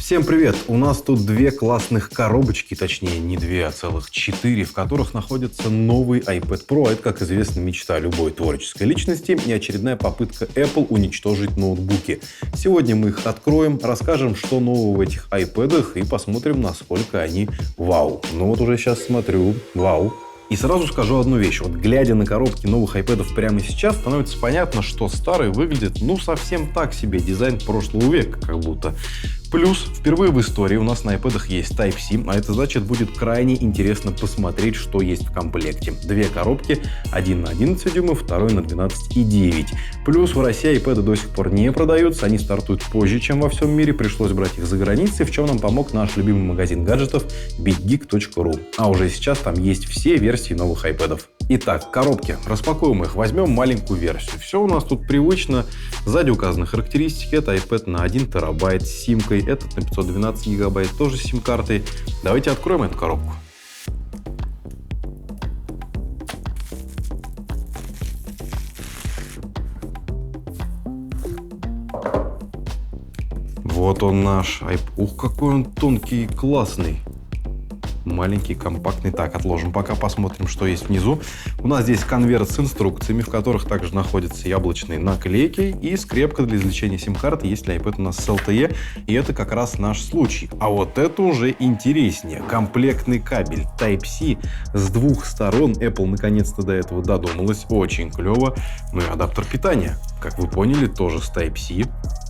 Всем привет! У нас тут две классных коробочки, точнее не две, а целых 4, в которых находится новый iPad Pro. Это, как известно, мечта любой творческой личности и очередная попытка Apple уничтожить ноутбуки. Сегодня мы их откроем, расскажем, что нового в этих iPad'ах и посмотрим, насколько они вау. Ну вот уже сейчас смотрю, вау. И сразу скажу одну вещь. Вот глядя на коробки новых iPad'ов прямо сейчас, становится понятно, что старый выглядит, совсем так себе. Дизайн прошлого века как будто. Плюс, впервые в истории у нас на iPad'ах есть Type-C, а это значит, будет крайне интересно посмотреть, что есть в комплекте. Две коробки, один на 11 дюймов, второй на 12,9. Плюс в России iPad'ы до сих пор не продаются, они стартуют позже, чем во всем мире, пришлось брать их за границей, в чем нам помог наш любимый магазин гаджетов BigGeek.ru. А уже сейчас там есть все версии новых iPad'ов. Итак, коробки. Распакуем их. Возьмем маленькую версию. Все у нас тут привычно. Сзади указаны характеристики. Это iPad на 1 терабайт с симкой. Этот на 512 гигабайт тоже с сим-картой. Давайте откроем эту коробку. Вот он наш iPad. Ух, какой он тонкий и классный. Маленький, компактный. Так, отложим. Пока посмотрим, что есть внизу. У нас здесь конверт с инструкциями, в которых также находятся яблочные наклейки и скрепка для извлечения сим-карты, если iPad у нас с LTE. И это как раз наш случай. А вот это уже интереснее. Комплектный кабель Type-C с двух сторон. Apple наконец-то до этого додумалась. Очень клево. Ну и адаптер питания. Как вы поняли, тоже с Type-C.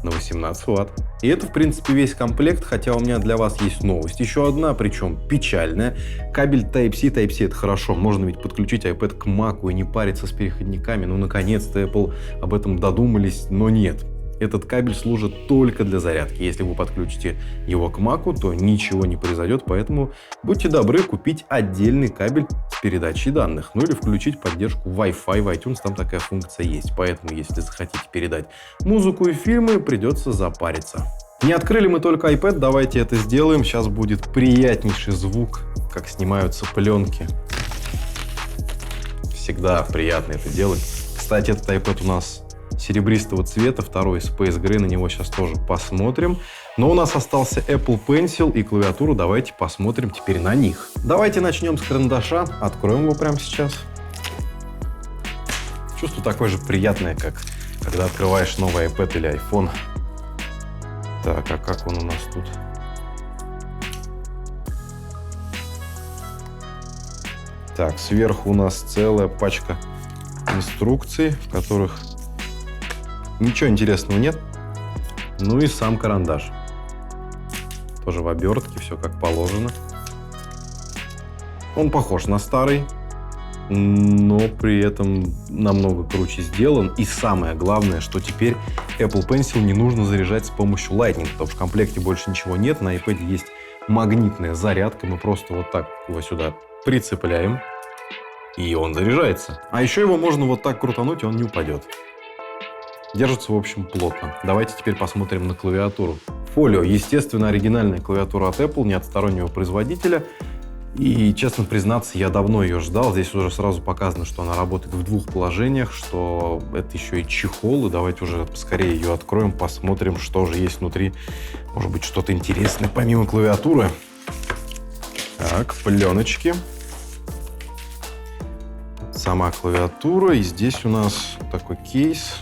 На 18 Вт. И это, в принципе, весь комплект, хотя у меня для вас есть новость. Еще одна, причем печальная. Кабель Type-C. Type-C — это хорошо. Можно ведь подключить iPad к Mac и не париться с переходниками. Наконец-то Apple об этом додумались, но нет. Этот кабель служит только для зарядки. Если вы подключите его к Mac, то ничего не произойдет, поэтому будьте добры купить отдельный кабель с передачей данных. Или включить поддержку Wi-Fi в iTunes, там такая функция есть. Поэтому, если захотите передать музыку и фильмы, придется запариться. Не открыли мы только iPad, давайте это сделаем. Сейчас будет приятнейший звук, как снимаются пленки. Всегда приятно это делать. Кстати, этот iPad у нас серебристого цвета, второй Space Gray, на него сейчас тоже посмотрим. Но у нас остался Apple Pencil и клавиатуру, давайте посмотрим теперь на них. Давайте начнем с карандаша, откроем его прямо сейчас. Чувство такое же приятное, как когда открываешь новый iPad или iPhone. Так, а как он у нас тут? Так, сверху у нас целая пачка инструкций, в которых ничего интересного нет. Ну и сам карандаш. Тоже в обертке, все как положено. Он похож на старый, но при этом намного круче сделан. И самое главное, что теперь Apple Pencil не нужно заряжать с помощью Lightning, потому что в комплекте больше ничего нет. На iPad есть магнитная зарядка. Мы просто вот так его сюда прицепляем, и он заряжается. А еще его можно вот так крутануть, и он не упадет. Держится, в общем, плотно. Давайте теперь посмотрим на клавиатуру. Folio, естественно, оригинальная клавиатура от Apple, не от стороннего производителя. И, честно признаться, я давно ее ждал. Здесь уже сразу показано, что она работает в двух положениях, что это еще и чехол. И давайте уже поскорее ее откроем, посмотрим, что же есть внутри. Может быть, что-то интересное помимо клавиатуры. Так, пленочки. Сама клавиатура. И здесь у нас такой кейс,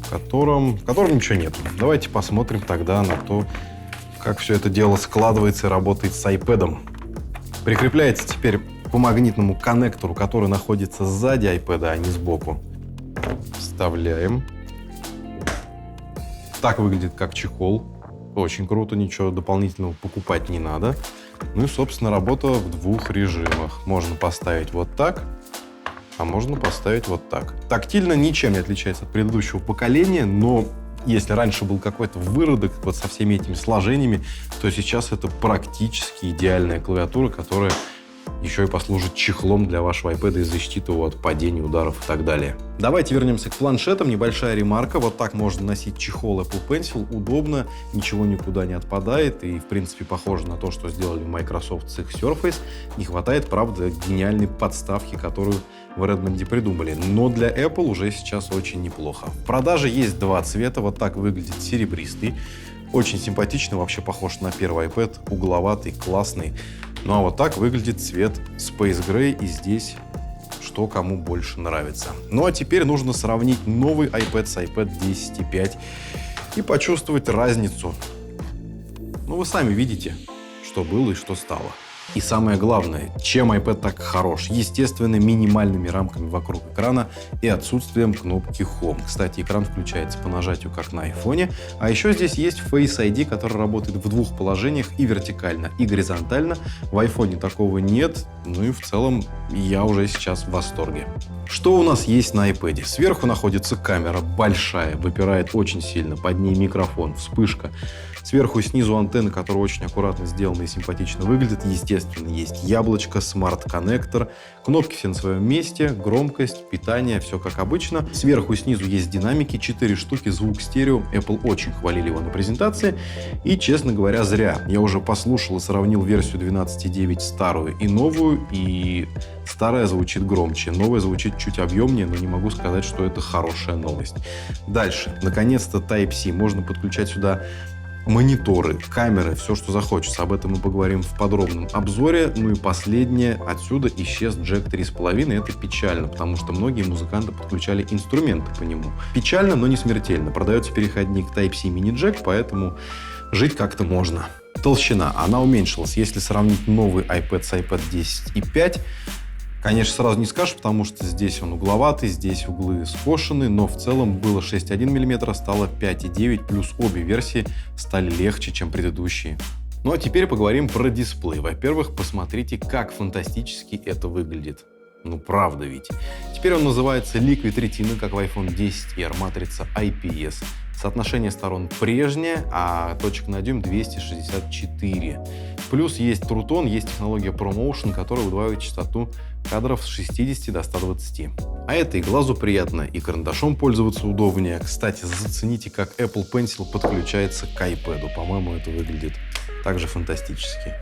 в котором ничего нет. Давайте посмотрим тогда на то, как все это дело складывается и работает с iPad'ом. Прикрепляется теперь по магнитному коннектору, который находится сзади iPad'а, а не сбоку. Вставляем. Так выглядит как чехол. Очень круто, ничего дополнительного покупать не надо. Ну и, собственно, работа в двух режимах. Можно поставить вот так, а можно поставить вот так. Тактильно ничем не отличается от предыдущего поколения, но если раньше был какой-то выродок вот со всеми этими сложениями, то сейчас это практически идеальная клавиатура, которая еще и послужит чехлом для вашего iPad и защитит его от падений, ударов и так далее. Давайте вернемся к планшетам. Небольшая ремарка. Вот так можно носить чехол Apple Pencil. Удобно, ничего никуда не отпадает и, в принципе, похоже на то, что сделали Microsoft с их Surface. Не хватает, правда, гениальной подставки, которую в Redmond придумали. Но для Apple уже сейчас очень неплохо. В продаже есть два цвета. Вот так выглядит серебристый. Очень симпатичный, вообще похож на первый iPad, угловатый, классный. Ну а вот так выглядит цвет Space Gray, и здесь что кому больше нравится. Ну а теперь нужно сравнить новый iPad с iPad 10.5 и почувствовать разницу. Ну вы сами видите, что было и что стало. И самое главное, чем iPad так хорош? Естественно, минимальными рамками вокруг экрана и отсутствием кнопки Home. Кстати, экран включается по нажатию, как на iPhone. А еще здесь есть Face ID, который работает в двух положениях, и вертикально, и горизонтально. В iPhone такого нет. Ну и в целом я уже сейчас в восторге. Что у нас есть на iPad? Сверху находится камера большая, выпирает очень сильно. Под ней микрофон, вспышка. Сверху и снизу антенны, которые очень аккуратно сделаны и симпатично выглядят. Естественно, есть яблочко, смарт-коннектор, кнопки все на своем месте, громкость, питание, все как обычно. Сверху и снизу есть динамики, 4 штуки, звук стерео. Apple очень хвалили его на презентации. И, честно говоря, зря. Я уже послушал и сравнил версию 12.9 старую и новую, и старая звучит громче, новая звучит чуть объемнее, но не могу сказать, что это хорошая новость. Дальше. Наконец-то Type-C. Можно подключать сюда мониторы, камеры, все, что захочется. Об этом мы поговорим в подробном обзоре. Ну и последнее. Отсюда исчез джек 3.5. Это печально, потому что многие музыканты подключали инструменты по нему. Печально, но не смертельно. Продается переходник Type-C мини-джек, поэтому жить как-то можно. Толщина. Она уменьшилась. Если сравнить новый iPad с iPad 10.5, конечно, сразу не скажешь, потому что здесь он угловатый, здесь углы скошены, но в целом было 6,1 мм, стало 5,9, плюс обе версии стали легче, чем предыдущие. Ну а теперь поговорим про дисплей. Во-первых, посмотрите, как фантастически это выглядит. Ну правда ведь. Теперь он называется Liquid Retina, как в iPhone 10R, матрица IPS. Соотношение сторон прежнее, а точек на дюйм 264. Плюс есть True Tone, есть технология ProMotion, которая удваивает частоту кадров с 60 до 120. А это и глазу приятно, и карандашом пользоваться удобнее. Кстати, зацените, как Apple Pencil подключается к iPad. По-моему, это выглядит также фантастически.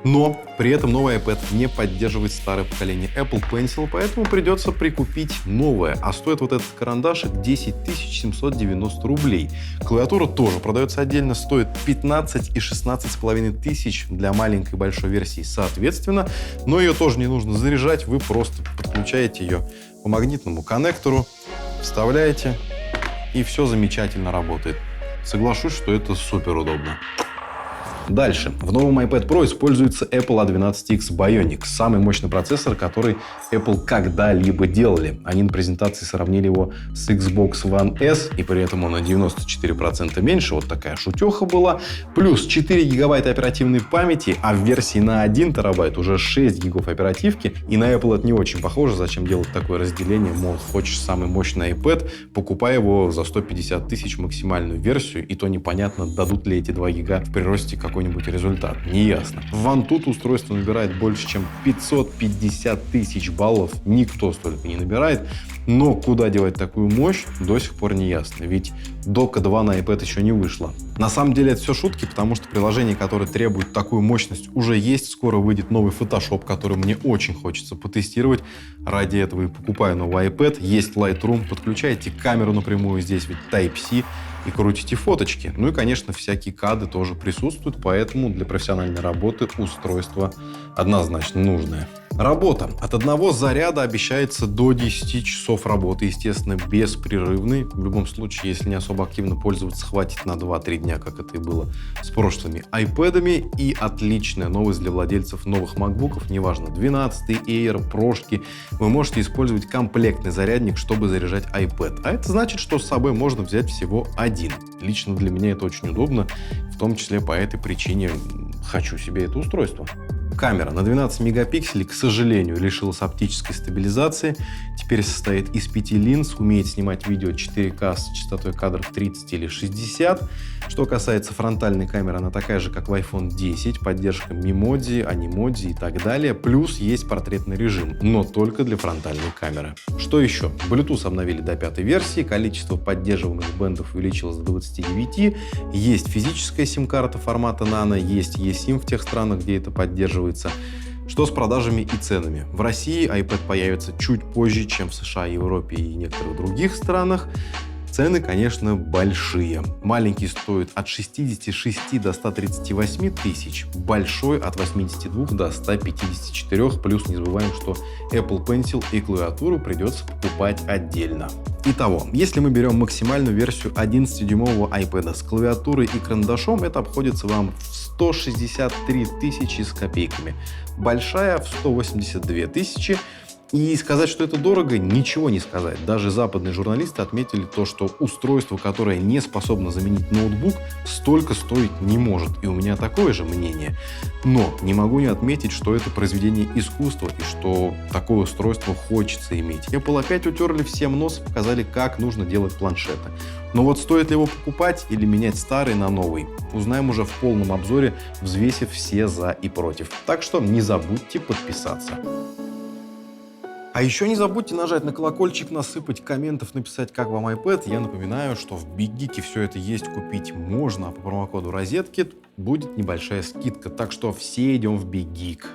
Но при этом новый iPad не поддерживает старое поколение Apple Pencil, поэтому придется прикупить новое. А стоит вот этот карандашик 10 790 рублей. Клавиатура тоже продается отдельно, стоит 15 и 16,5 тысяч для маленькой и большой версии соответственно. Но ее тоже не нужно заряжать, вы просто подключаете ее по магнитному коннектору, вставляете, и все замечательно работает. Соглашусь, что это супер удобно. Дальше. В новом iPad Pro используется Apple A12X Bionic, самый мощный процессор, который Apple когда-либо делали. Они на презентации сравнили его с Xbox One S, и при этом он на 94% меньше. Вот такая шутеха была. Плюс 4 гигабайта оперативной памяти, а в версии на 1 терабайт уже 6 гигов оперативки. И на Apple это не очень похоже. Зачем делать такое разделение? Мол, хочешь самый мощный iPad, покупай его за 150 тысяч максимальную версию, и то непонятно, дадут ли эти 2 гига в приросте какой-нибудь результат. Неясно. В Antutu устройство набирает больше, чем 550 тысяч баллов. Никто столько не набирает. Но куда девать такую мощь, до сих пор не ясно. Ведь Dock 2 на iPad еще не вышло. На самом деле это все шутки, потому что приложения, которые требуют такую мощность, уже есть. Скоро выйдет новый Photoshop, который мне очень хочется потестировать. Ради этого и покупаю новый iPad. Есть Lightroom. Подключаете камеру напрямую. Здесь ведь Type-C. И крутите фоточки. Ну и, конечно, всякие кады тоже присутствуют, поэтому для профессиональной работы устройство однозначно нужное. Работа. От одного заряда обещается до 10 часов работы, естественно, беспрерывной. В любом случае, если не особо активно пользоваться, хватит на 2-3 дня, как это и было с прошлыми iPad'ами. И отличная новость для владельцев новых MacBook'ов, неважно, 12 Air, Прошки, вы можете использовать комплектный зарядник, чтобы заряжать iPad. А это значит, что с собой можно взять всего один. Лично для меня это очень удобно, в том числе по этой причине хочу себе это устройство. Камера на 12 мегапикселей, к сожалению, лишилась оптической стабилизации. Теперь состоит из 5 линз, умеет снимать видео 4К с частотой кадров 30 или 60. Что касается фронтальной камеры, она такая же, как в iPhone 10, поддержка мемодзи, анимодзи и так далее. Плюс есть портретный режим, но только для фронтальной камеры. Что еще? Bluetooth обновили до 5-й версии, количество поддерживаемых бендов увеличилось до 29. Есть физическая сим-карта формата Nano, есть eSIM в тех странах, где это поддерживается. Что с продажами и ценами? В России iPad появится чуть позже, чем в США, Европе и некоторых других странах. Цены, конечно, большие. Маленький стоит от 66 до 138 тысяч, большой от 82 до 154, плюс не забываем, что Apple Pencil и клавиатуру придется покупать отдельно. Итого, если мы берем максимальную версию 11-дюймового iPad с клавиатурой и карандашом, это обходится вам в 163 тысячи с копейками. Большая в 182 тысячи. И сказать, что это дорого, ничего не сказать. Даже западные журналисты отметили то, что устройство, которое не способно заменить ноутбук, столько стоить не может. И у меня такое же мнение. Но не могу не отметить, что это произведение искусства и что такое устройство хочется иметь. Apple опять утерли всем нос и показали, как нужно делать планшеты. Но вот стоит ли его покупать или менять старый на новый, узнаем уже в полном обзоре, взвесив все за и против. Так что не забудьте подписаться. А еще не забудьте нажать на колокольчик, насыпать комментов, написать, как вам iPad. Я напоминаю, что в Big Geek все это есть, купить можно, а по промокоду Розеткид будет небольшая скидка. Так что все идем в Big Geek.